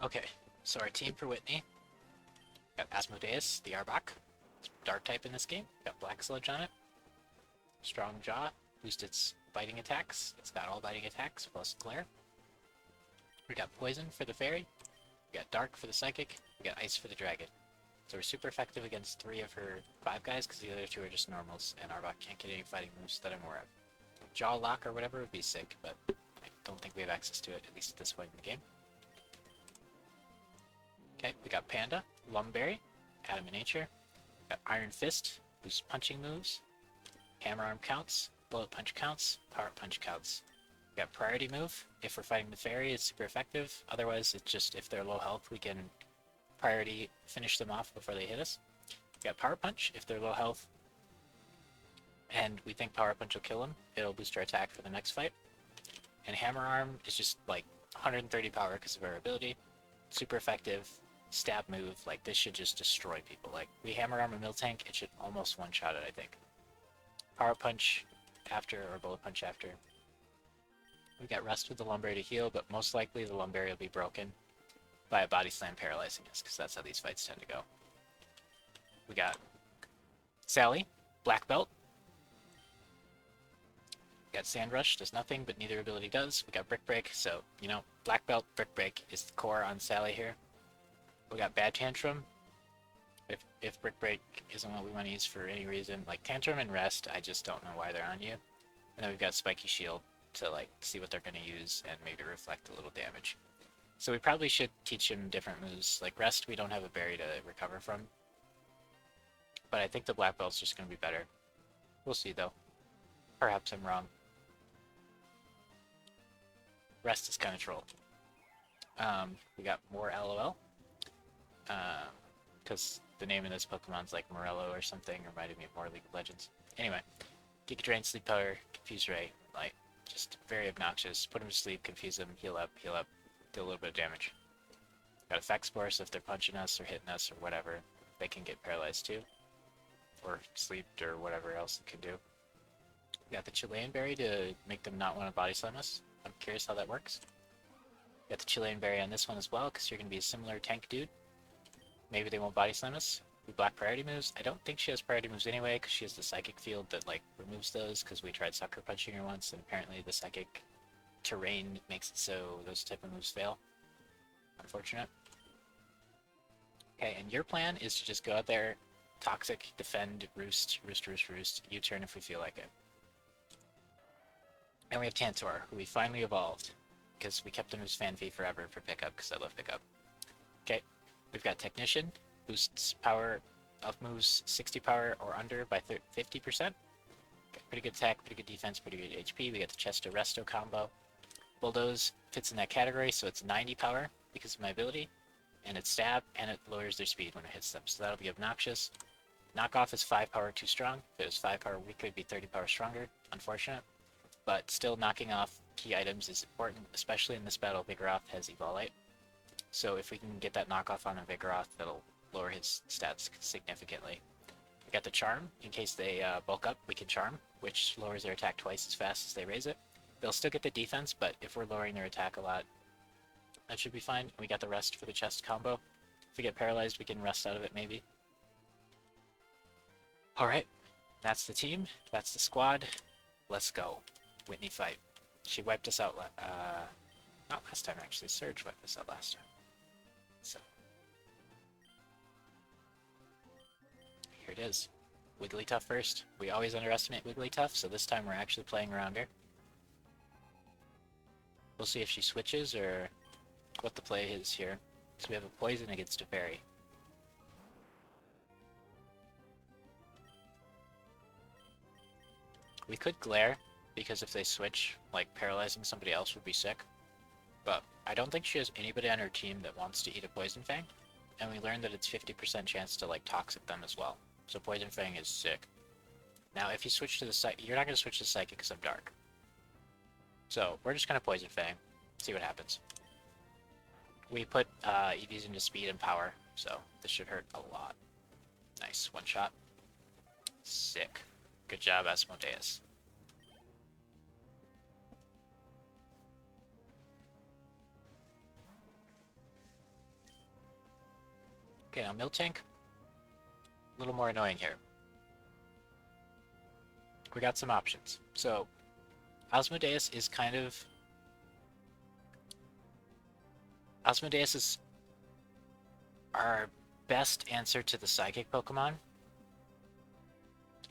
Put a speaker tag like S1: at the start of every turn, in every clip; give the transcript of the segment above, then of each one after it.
S1: Okay, so our team for Whitney got Asmodeus, the Arbok, dark type in this game. Got Black Sludge on it. Strong Jaw, boost its biting attacks. It's got all biting attacks plus Glare. We got Poison for the Fairy. We got Dark for the Psychic. We got Ice for the Dragon. So we're super effective against 3 of her 5 guys because the other 2 are just normals, and Arbok can't get any fighting moves that I'm aware of. Jaw Lock or whatever would be sick, but I don't think we have access to it, at least at this point in the game. Okay, we got Panda, Lumberry, Adam in Nature. Got Iron Fist, boosts punching moves. Hammer Arm counts, Bullet Punch counts, Power Punch counts. We got Priority Move. If we're fighting the Fairy, it's super effective. Otherwise, it's just if they're low health, we can priority finish them off before they hit us. We got Power Punch. If they're low health and we think Power Punch will kill them, it'll boost our attack for the next fight. And Hammer Arm is just like 130 power because of our ability. Super effective. Stab move. Like, this should just destroy people. Like, we Hammer Arm a Miltank, it should almost one-shot it, I think. Power Punch after, or Bullet Punch after. We got Rest with the Lumberry to heal, but most likely the Lumberry will be broken by a Body Slam paralyzing us, because that's how these fights tend to go. We got Sally, Black Belt. We got Sand Rush, does nothing, but neither ability does. We got Brick Break, so, you know, Black Belt, Brick Break is the core on Sally here. We got Bad Tantrum. If Brick Break isn't what we want to use for any reason, like Tantrum and Rest, I just don't know why they're on you. And then we've got Spiky Shield to like see what they're going to use and maybe reflect a little damage. So we probably should teach him different moves. Like Rest, we don't have a berry to recover from. But I think the Black Belt's just going to be better. We'll see though. Perhaps I'm wrong. Rest is kind of troll. We got more LOL. Because the name of this Pokemon's like Morello or something, reminded me of more League of Legends. Anyway, Giga Drain, Sleep Powder, Confuse Ray, like, just very obnoxious. Put him to sleep, confuse him, heal up, do a little bit of damage. Got Effect Spore, so if they're punching us or hitting us or whatever, they can get paralyzed too. Or sleeped or whatever else it can do. Got the Chilean Berry to make them not want to Body Slam us. I'm curious how that works. Got the Chilean Berry on this one as well, because you're going to be a similar tank dude. Maybe they won't Body Slam us. We block priority moves. I don't think she has priority moves anyway, because she has the Psychic Field that, like, removes those, because we tried Sucker Punching her once, and apparently the Psychic terrain makes it so those type of moves fail. Unfortunate. Okay, and your plan is to just go out there, Toxic, defend, roost, U-turn if we feel like it. And we have Tantor, who we finally evolved, because we kept him as Fanfy forever for pickup, because I love pickup. Okay, we've got Technician, boosts power of moves 60 power or under by 50%. Got pretty good attack, pretty good defense, pretty good HP. We got the Chesto Resto combo. Bulldoze fits in that category, so it's 90 power because of my ability, and it's stab, and it lowers their speed when it hits them, so that'll be obnoxious. Knockoff is 5 power too strong. If it was 5 power weaker, it'd be 30 power stronger. Unfortunate. But still, knocking off key items is important, especially in this battle. Vigoroth has Evolite. So if we can get that knockoff on a Vigoroth, that'll lower his stats significantly. We got the Charm. In case they bulk up, we can Charm, which lowers their attack twice as fast as they raise it. They'll still get the defense, but if we're lowering their attack a lot, that should be fine. We got the Rest for the chest combo. If we get paralyzed, we can rest out of it maybe. Alright, that's the team. That's the squad. Let's go. Whitney fight. She wiped us out, not last time actually. Surge wiped us out last time. So, here it is. Wigglytuff first. We always underestimate Wigglytuff, so this time we're actually playing around her. We'll see if she switches or what the play is here. So we have a poison against a fairy. We could glare, because if they switch, like, paralyzing somebody else would be sick. But I don't think she has anybody on her team that wants to eat a Poison Fang. And we learned that it's 50% chance to, like, Toxic them as well. So Poison Fang is sick. Now, if you switch to the Psychic, you're not going to switch to Psychic because I'm Dark. So, we're just going to Poison Fang, see what happens. We put EVs into speed and power, so this should hurt a lot. Nice, one shot. Sick. Good job, Asmodeus. Okay, now Miltank, a little more annoying here. We got some options. So, Asmodeus is kind of... Asmodeus is our best answer to the Psychic Pokemon.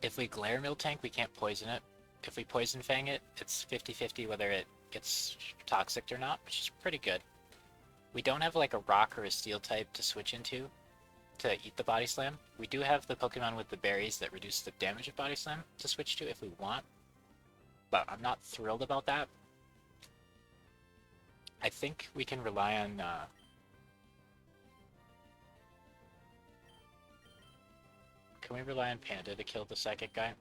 S1: If we Glare Miltank, we can't poison it. If we Poison Fang it, it's 50-50 whether it gets toxic or not, which is pretty good. We don't have like a rock or a steel type to switch into to eat the Body Slam. We do have the Pokemon with the berries that reduce the damage of Body Slam to switch to if we want, but I'm not thrilled about that. I think we can rely on... Can we rely on Panda to kill the Psychic guy?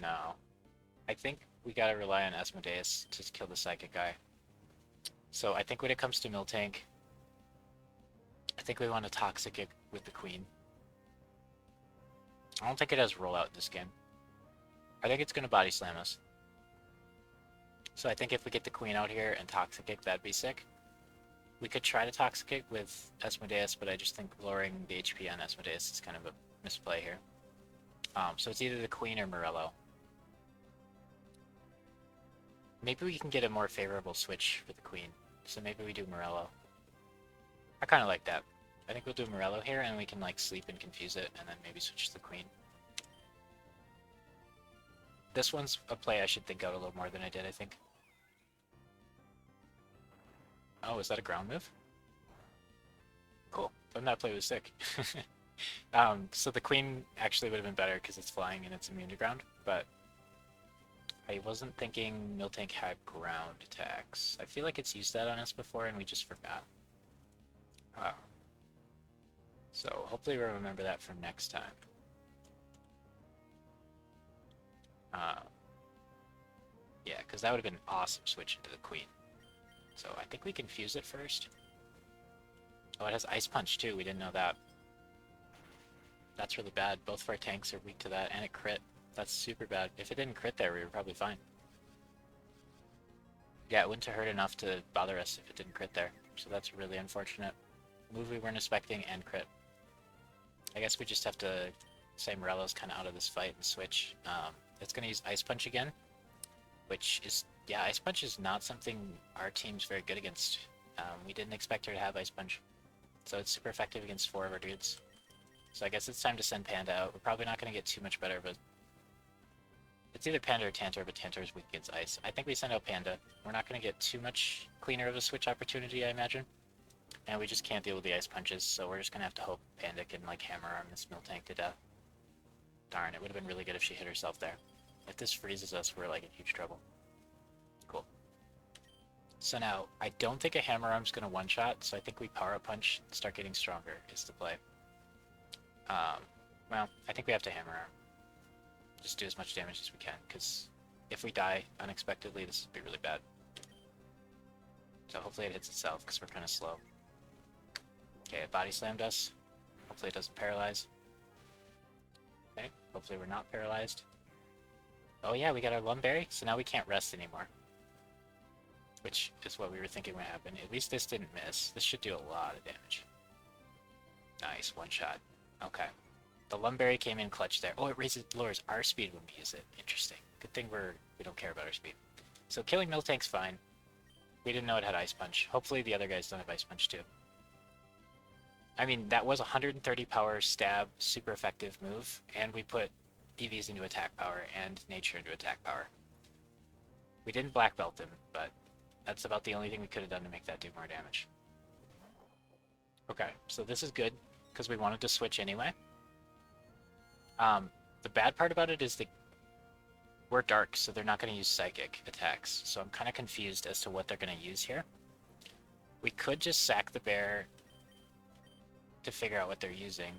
S1: No. I think we gotta rely on Asmodeus to kill the Psychic guy. So I think when it comes to Miltank, I think we want to Toxic it with the Queen. I don't think it has rollout in this game. I think it's going to Body Slam us. So I think if we get the Queen out here and Toxic it, that'd be sick. We could try to Toxic it with Asmodeus, but I just think lowering the HP on Asmodeus is kind of a misplay here. So it's either the Queen or Morello. Maybe we can get a more favorable switch for the Queen. So maybe we do Morello. I kind of like that. I think we'll do Morello here, and we can like sleep and confuse it, and then maybe switch to the Queen. This one's a play I should think out a little more than I did, I think. Oh, is that a ground move? Cool. Then that play was sick. So the Queen actually would have been better because it's flying and it's immune to ground, but I wasn't thinking Miltank had ground attacks. I feel like it's used that on us before and we just forgot. So hopefully we'll remember that for next time. Yeah, because that would have been awesome switching to the Queen. So I think we can fuse it first. Oh, it has Ice Punch too. We didn't know that. That's really bad. Both of our tanks are weak to that, and it crit. That's super bad. If it didn't crit there, we were probably fine. Yeah, it wouldn't have hurt enough to bother us if it didn't crit there. So that's really unfortunate. Move we weren't expecting and crit. I guess we just have to say Morello's kind of out of this fight and switch. It's going to use Ice Punch again, which is, yeah, Ice Punch is not something our team's very good against. We didn't expect her to have Ice Punch. So it's super effective against 4 of our dudes. So I guess it's time to send Panda out. We're probably not going to get too much better, but it's either Panda or Tantor, but Tantor is weak against Ice. I think we send out Panda. We're not going to get too much cleaner of a switch opportunity, I imagine. And we just can't deal with the Ice Punches, so we're just going to have to hope Panda can, like, hammer arm this Miltank to death. Darn, it would have been really good if she hit herself there. If this freezes us, we're, like, in huge trouble. Cool. So now, I don't think a hammer arm's going to one-shot, so I think we power up punch and start getting stronger is the play. Well, I think we have to hammer arm. Just do as much damage as we can, because if we die unexpectedly, this would be really bad. So hopefully it hits itself, because we're kind of slow. Okay, it body slammed us. Hopefully it doesn't paralyze. Okay, hopefully we're not paralyzed. Oh yeah, we got our Lumberry, so now we can't rest anymore. Which is what we were thinking would happen. At least this didn't miss. This should do a lot of damage. Nice, one shot. Okay. The Lumberry came in clutch there. Oh, it lowers our speed when we use it. Interesting. Good thing we don't care about our speed. So killing Miltank's fine. We didn't know it had Ice Punch. Hopefully the other guys don't have Ice Punch too. I mean, that was 130 power stab, super effective move, and we put EVs into attack power and nature into attack power. We didn't black belt him, but that's about the only thing we could have done to make that do more damage. Okay, so this is good, because we wanted to switch anyway. The bad part about it is that we're dark, so they're not going to use psychic attacks, so I'm kind of confused as to what they're going to use here. We could just sack the bear to figure out what they're using.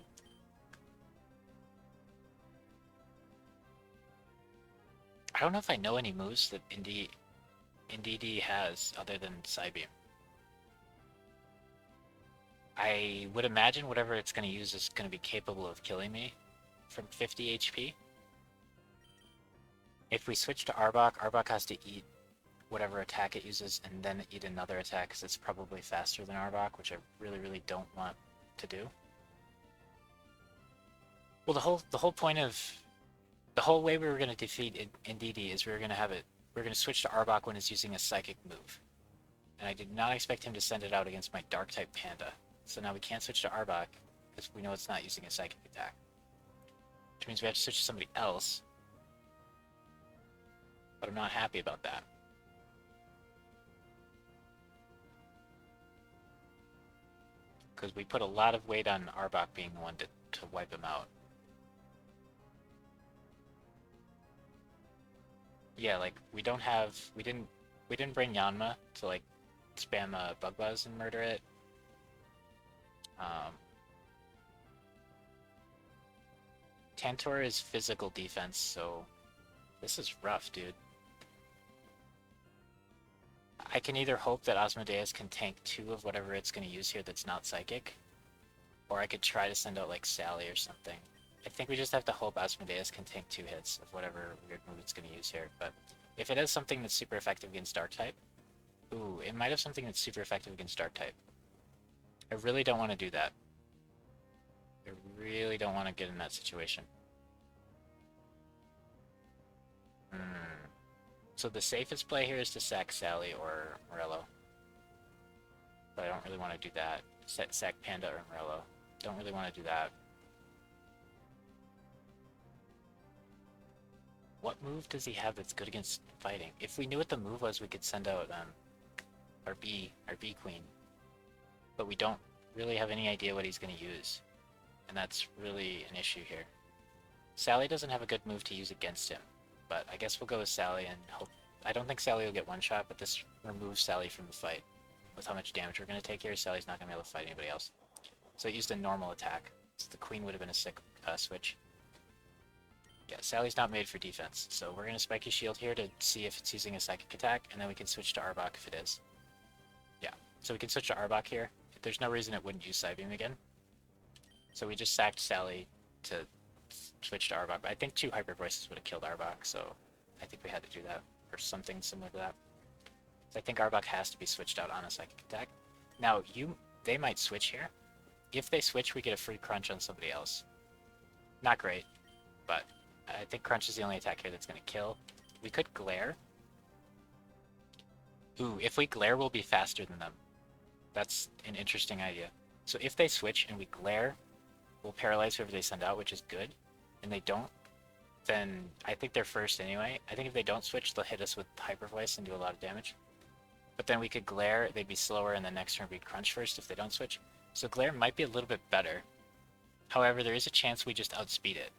S1: I don't know if I know any moves that Indeedee has other than Psybeam. I would imagine whatever it's going to use is going to be capable of killing me from 50 HP. If we switch to Arbok, Arbok has to eat whatever attack it uses and then eat another attack because it's probably faster than Arbok, which I really, really don't want to do. Well, the whole point of the whole way we were going to defeat Indeedee is we were going to switch to Arbok when it's using a psychic move. And I did not expect him to send it out against my dark type Panda. So now we can't switch to Arbok because we know it's not using a psychic attack. Which means we have to switch to somebody else. But I'm not happy about that. Because we put a lot of weight on Arbok being the one to wipe him out. Yeah, like we didn't bring Yanma to like spam Bug Buzz and murder it. Um, Tantor is physical defense, so this is rough, dude. I can either hope that Asmodeus can tank 2 of whatever it's going to use here that's not psychic, or I could try to send out like Sally or something. I think we just have to hope Asmodeus can tank 2 hits of whatever weird move it's going to use here, but if it has something that's super effective against Dark type, ooh, it might have something that's super effective against Dark type. I really don't want to do that. I really don't want to get in that situation. So the safest play here is to sack Sally or Morello. But I don't really want to do that. Sack Panda or Morello. Don't really want to do that. What move does he have that's good against fighting? If we knew what the move was, we could send out our B Queen. But we don't really have any idea what he's going to use. And that's really an issue here. Sally doesn't have a good move to use against him. But I guess we'll go with Sally and hope... I don't think Sally will get one shot, but this removes Sally from the fight. With how much damage we're going to take here, Sally's not going to be able to fight anybody else. So it used a normal attack. So the Queen would have been a sick switch. Yeah, Sally's not made for defense. So we're going to Spiky Shield here to see if it's using a psychic attack, and then we can switch to Arbok if it is. Yeah, so we can switch to Arbok here. There's no reason it wouldn't use Psybeam again. So we just sacked Sally to switch to Arbok. But I think 2 Hyper Voices would have killed Arbok, so I think we had to do that. Or something similar to that. So I think Arbok has to be switched out on a psychic attack. Now, they might switch here. If they switch, we get a free crunch on somebody else. Not great, but I think crunch is the only attack here that's going to kill. We could glare. Ooh, if we glare, we'll be faster than them. That's an interesting idea. So if they switch and we glare, we'll paralyze whoever they send out, which is good. And they don't, then I think they're first anyway. I think if they don't switch, they'll hit us with Hyper Voice and do a lot of damage. But then we could glare, they'd be slower, and the next turn we'd crunch first if they don't switch. So glare might be a little bit better. However, there is a chance we just outspeed it.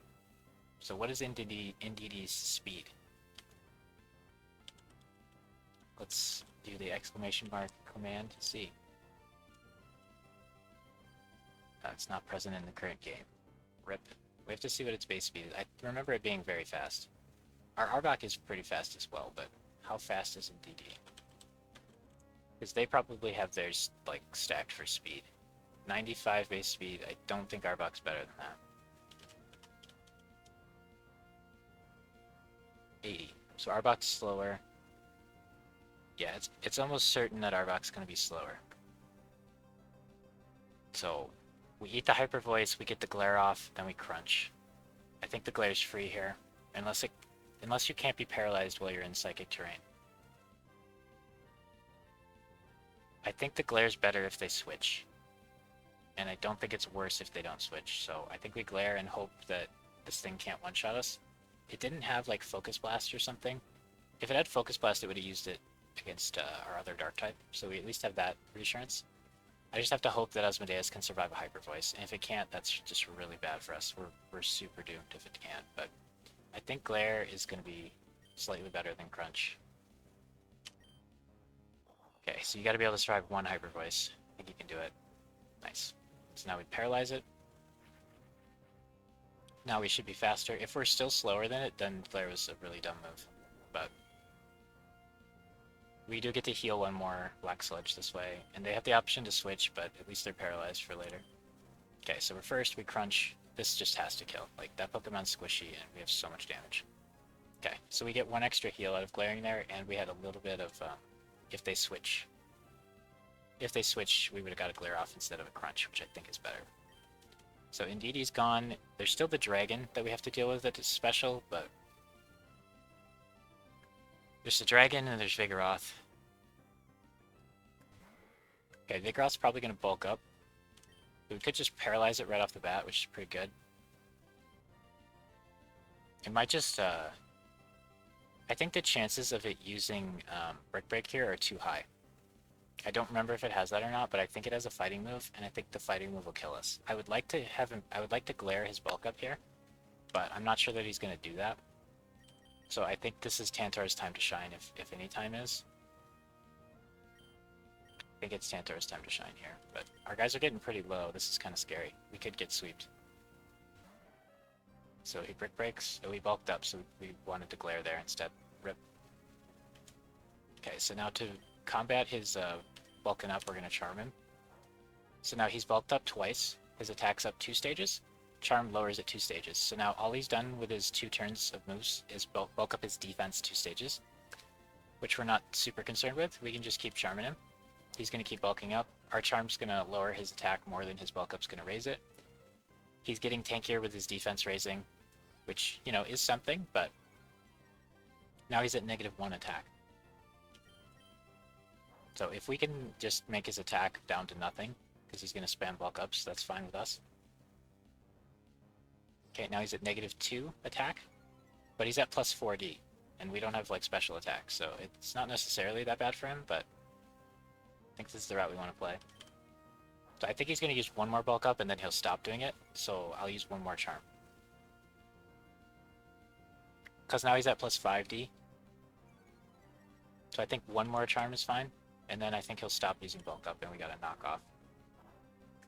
S1: So what is Indeedee's speed? Let's do the exclamation mark command to see. It's not present in the current game. RIP. We have to see what its base speed is. I remember it being very fast. Our Arbok is pretty fast as well, but how fast is Indeedee? Because they probably have theirs, like, stacked for speed. 95 base speed, I don't think Arbok's better than that. 80. So Arbok's slower. Yeah, it's almost certain that Arbok's going to be slower. So, we eat the Hyper Voice, we get the glare off, then we crunch. I think the glare's free here. Unless you can't be paralyzed while you're in psychic terrain. I think the glare's better if they switch. And I don't think it's worse if they don't switch. So I think we glare and hope that this thing can't one-shot us. It didn't have like Focus Blast or something. If it had Focus Blast, it would have used it against our other Dark type. So we at least have that reassurance. I just have to hope that Asmodeus can survive a Hyper Voice. And if it can't, that's just really bad for us. We're super doomed if it can't. But I think glare is going to be slightly better than crunch. Okay, so you got to be able to survive 1 Hyper Voice. I think you can do it. Nice. So now we paralyze it. Now we should be faster. If we're still slower than it, then glare was a really dumb move. But we do get to heal 1 more Black Sludge this way, and they have the option to switch, but at least they're paralyzed for later. Okay, so we're first, we crunch. This just has to kill. Like, that Pokemon's squishy, and we have so much damage. Okay, so we get 1 extra heal out of glaring there, and we had a little bit of, if they switch. If they switch, we would have got a glare off instead of a crunch, which I think is better. So Indeed's gone. There's still the dragon that we have to deal with that is special, but there's the dragon and there's Vigoroth. Okay, Vigoroth's probably going to bulk up. We could just paralyze it right off the bat, which is pretty good. It might just, I think the chances of it using Brick Break here are too high. I don't remember if it has that or not, but I think it has a fighting move, and I think the fighting move will kill us. I would like to have him, I would like to glare his bulk up here, but I'm not sure that he's going to do that. So I think this is Tantor's time to shine, if any time is. I think it's Tantor's time to shine here, but our guys are getting pretty low. This is kind of scary. We could get sweeped. So he Brick Breaks. Oh, he bulked up, so we wanted to glare there instead. Rip. Okay, so now to combat his bulking up, we're going to charm him. So now he's bulked up twice. His attack's up 2 stages. Charm lowers it 2 stages. So now all he's done with his 2 turns of moves is bulk up his defense 2 stages, which we're not super concerned with. We can just keep charming him. He's going to keep bulking up. Our charm's going to lower his attack more than his bulk up's going to raise it. He's getting tankier with his defense raising, which, you know, is something, but now he's at -1 attack. So if we can just make his attack down to nothing, because he's going to spam bulk ups, that's fine with us. Okay, now he's at -2 attack, but he's at +4D, and we don't have, like, special attacks, so it's not necessarily that bad for him, but I think this is the route we want to play. So I think he's going to use 1 more bulk up, and then he'll stop doing it, so I'll use 1 more charm. Because now he's at +5D. So I think 1 more charm is fine, and then I think he'll stop using bulk up, and we gotta knock off.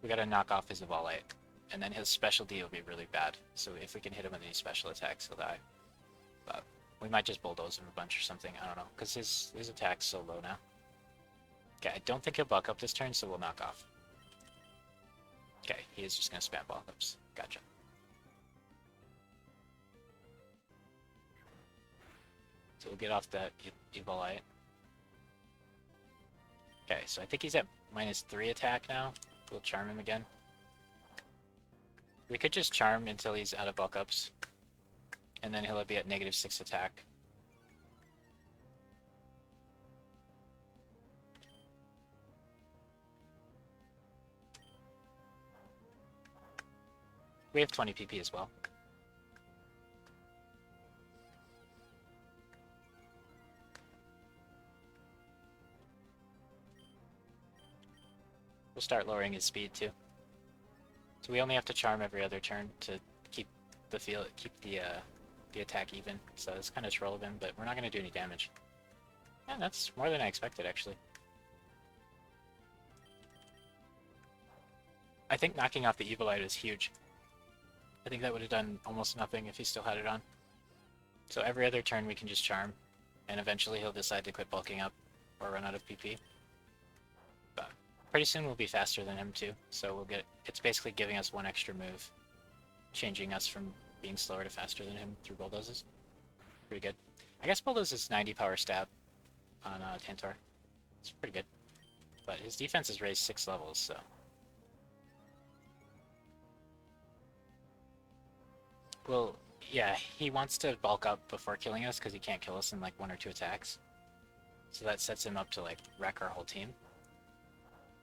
S1: We gotta knock off his Evolite, and then his special D will be really bad. So if we can hit him with any special attacks, he'll die. But we might just bulldoze him a bunch or something, I don't know, because his attack's so low now. Okay, I don't think he'll bulk up this turn, so we'll knock off. Okay, he is just gonna spam bulk ups. Gotcha. So we'll get off that Evolite. Okay, so I think he's at -3 attack now. We'll charm him again. We could just charm until he's out of bulk ups, and then he'll be at -6 attack. We have 20 PP as well. We'll start lowering his speed too. So we only have to charm every other turn to keep the attack even. So it's kind of troll of him, but we're not going to do any damage. Yeah, that's more than I expected actually. I think knocking off the Evilite is huge. I think that would have done almost nothing if he still had it on. So every other turn we can just charm, and eventually he'll decide to quit bulking up or run out of PP. But pretty soon we'll be faster than him too, so we'll get, it's basically giving us 1 extra move, changing us from being slower to faster than him through bulldozes. Pretty good. I guess bulldoze is 90 power stab on Tantor. It's pretty good. But his defense is raised 6 levels, so... Well, yeah, he wants to bulk up before killing us because he can't kill us in like 1 or 2 attacks. So that sets him up to like wreck our whole team.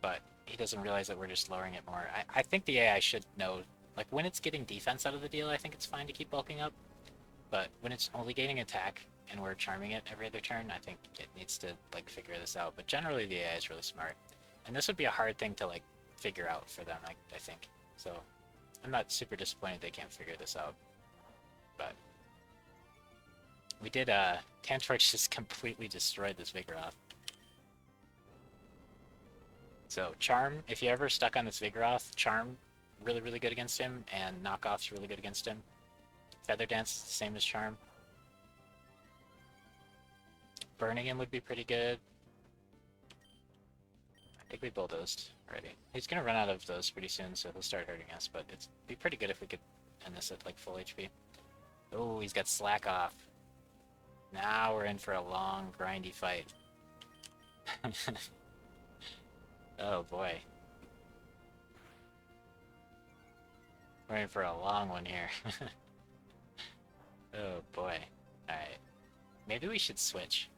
S1: But he doesn't realize that we're just lowering it more. I think the AI should know, like when it's getting defense out of the deal, I think it's fine to keep bulking up. But when it's only gaining attack and we're charming it every other turn, I think it needs to like figure this out. But generally the AI is really smart. And this would be a hard thing to like figure out for them, I think. So I'm not super disappointed they can't figure this out. But we did, Tantor just completely destroyed this Vigoroth. So Charm, if you're ever stuck on this Vigoroth, Charm, really, really good against him, and Knockoff's really good against him. Feather Dance, same as Charm. Burning him would be pretty good. I think we bulldozed already. He's gonna run out of those pretty soon, so he'll start hurting us, but it'd be pretty good if we could end this at like full HP. Oh, he's got Slack off. Now we're in for a long, grindy fight. Oh boy. We're in for a long one here. Oh boy. Alright. Maybe we should switch.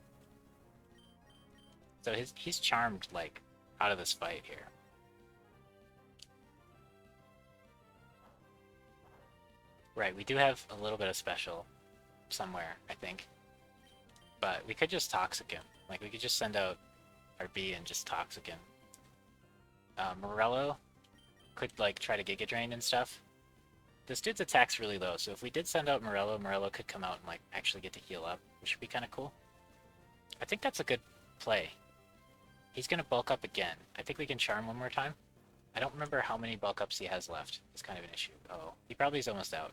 S1: So he's charmed, like, out of this fight here. Right, we do have a little bit of special somewhere, I think. But we could just Toxic him. Like, we could just send out our B and just Toxic him. Morello could, like, try to Giga Drain and stuff. This dude's attack's really low, so if we did send out Morello, Morello could come out and, like, actually get to heal up, which would be kind of cool. I think that's a good play. He's gonna bulk up again. I think we can Charm one more time. I don't remember how many bulk ups he has left. It's kind of an issue. Oh, he probably is almost out.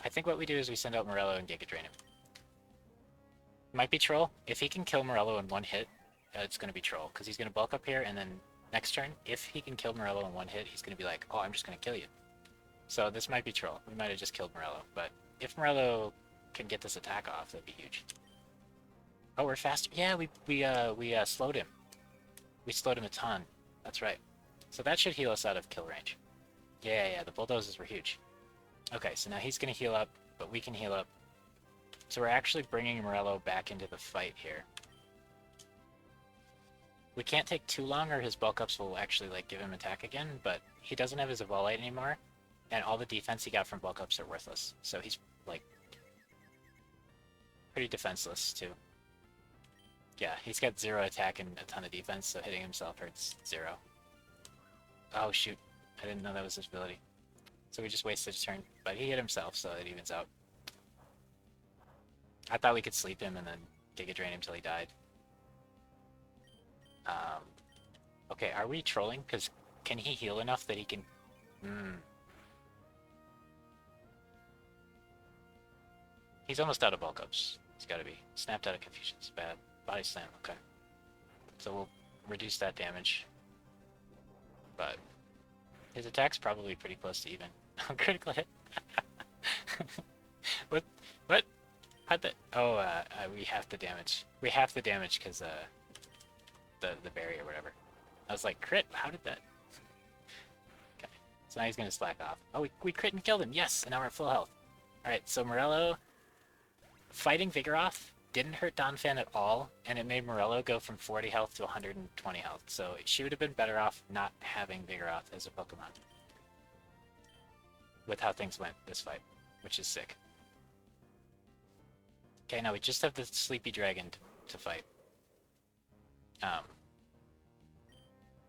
S1: I think what we do is we send out Morello and Giga Drain him. Might be Troll. If he can kill Morello in one hit, it's going to be Troll, because he's going to bulk up here, and then next turn, if he can kill Morello in one hit, he's going to be like, oh, I'm just going to kill you. So this might be Troll. We might have just killed Morello, but if Morello can get this attack off, that'd be huge. Oh, we're faster. Yeah, we slowed him. We slowed him a ton. That's right. So that should heal us out of kill range. Yeah, the bulldozers were huge. Okay, so now he's going to heal up, but we can heal up. So we're actually bringing Morello back into the fight here. We can't take too long or his bulk ups will actually, like, give him attack again, but he doesn't have his Evolite anymore, and all the defense he got from bulk ups are worthless. So he's, like, pretty defenseless, too. Yeah, he's got 0 attack and a ton of defense, so hitting himself hurts 0. Oh, shoot. I didn't know that was his ability. So we just wasted a turn, but he hit himself, so it evens out. I thought we could sleep him and then Giga Drain him till he died. Okay, are we trolling? Because can he heal enough that he can... He's almost out of bulk ups. He's gotta be. Snapped out of confusion. It's bad. Body slam, okay. So we'll reduce that damage. But his attack's probably pretty close to even. Critical hit. What? How'd that? Oh, we have to damage. We have to damage because the berry or whatever. I was like, crit? How did that? Okay. So now he's gonna slack off. Oh, we crit and killed him. Yes, and now we're at full health. Alright, so Morello fighting Vigoroth didn't hurt Donphan at all, and it made Morello go from 40 health to 120 health. So she would have been better off not having Vigoroth as a Pokemon. With how things went this fight, which is sick. Okay, now we just have the Sleepy Dragon to fight.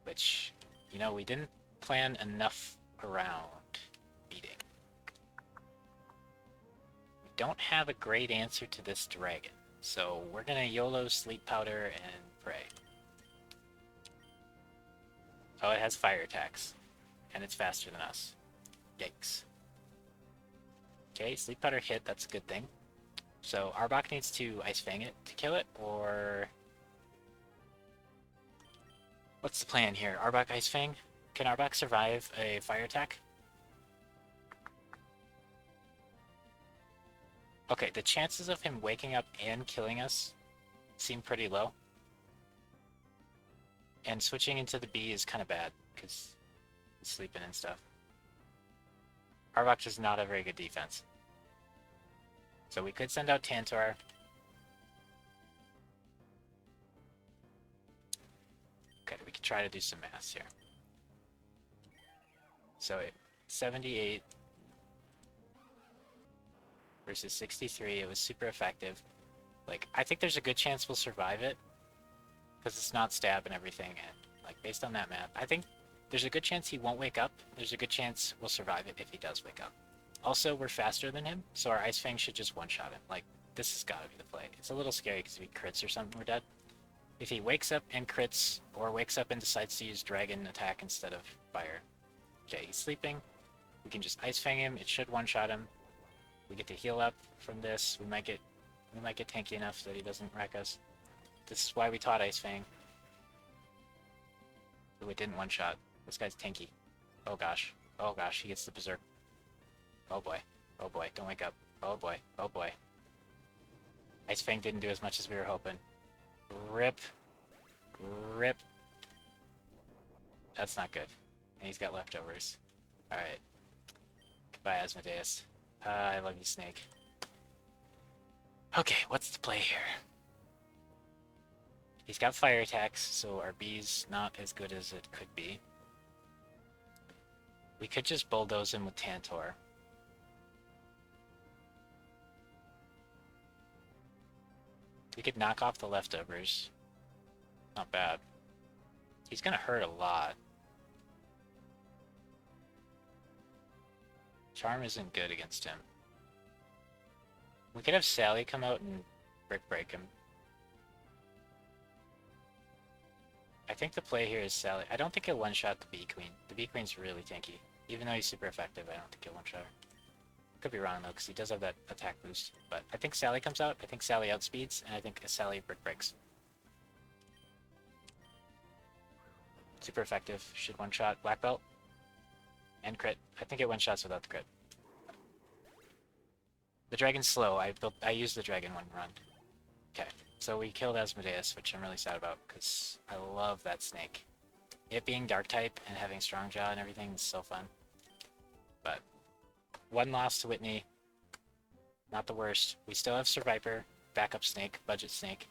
S1: Which, you know, we didn't plan enough around beating. We don't have a great answer to this dragon, so we're gonna YOLO Sleep Powder and pray. Oh, it has fire attacks, and it's faster than us. Yikes. Okay, Sleep Powder hit, that's a good thing. So Arbok needs to Ice Fang it to kill it, or... What's the plan here? Arbok Ice Fang? Can Arbok survive a fire attack? Okay, the chances of him waking up and killing us seem pretty low. And switching into the B is kind of bad, because he's sleeping and stuff. Arbok does not have very good defense. So we could send out Tantor. Okay, we could try to do some maths here. So 78 versus 63, it was super effective. Like, I think there's a good chance we'll survive it, because it's not stab and everything, and, like, based on that math, I think there's a good chance he won't wake up. There's a good chance we'll survive it if he does wake up. Also, we're faster than him, so our Ice Fang should just one-shot him. Like, this has got to be the play. It's a little scary because if he crits or something, we're dead. If he wakes up and crits, or wakes up and decides to use Dragon attack instead of Fire. Okay, he's sleeping. We can just Ice Fang him. It should one-shot him. We get to heal up from this. We might get tanky enough that he doesn't wreck us. This is why we taught Ice Fang. But it didn't one-shot. This guy's tanky. Oh gosh. Oh gosh, he gets the Berserk. Oh boy. Oh boy, don't wake up. Oh boy. Oh boy. Ice Fang didn't do as much as we were hoping. Rip. Rip. That's not good. And he's got leftovers. Alright. Bye, Asmodeus. I love you, Snake. Okay, what's the play here? He's got fire attacks, so our B's not as good as it could be. We could just bulldoze him with Tantor. We could knock off the leftovers. Not bad. He's gonna hurt a lot. Charm isn't good against him. We could have Sally come out and brick break him. I think the play here is Sally. I don't think he'll one-shot the Bee-Queen. The Bee-Queen's really tanky. Even though he's super effective, I don't think he'll one-shot her. Could be wrong though, because he does have that attack boost. But I think Sally comes out, I think Sally outspeeds, and I think Sally brick breaks. Super effective. Should one-shot black belt. And crit. I think it one-shots without the crit. The dragon's slow. I used the dragon one run. Okay, so we killed Asmodeus, which I'm really sad about, because I love that snake. It being dark type and having strong jaw and everything is so fun. But one loss to Whitney. Not the worst. We still have Survivor, backup snake, budget snake.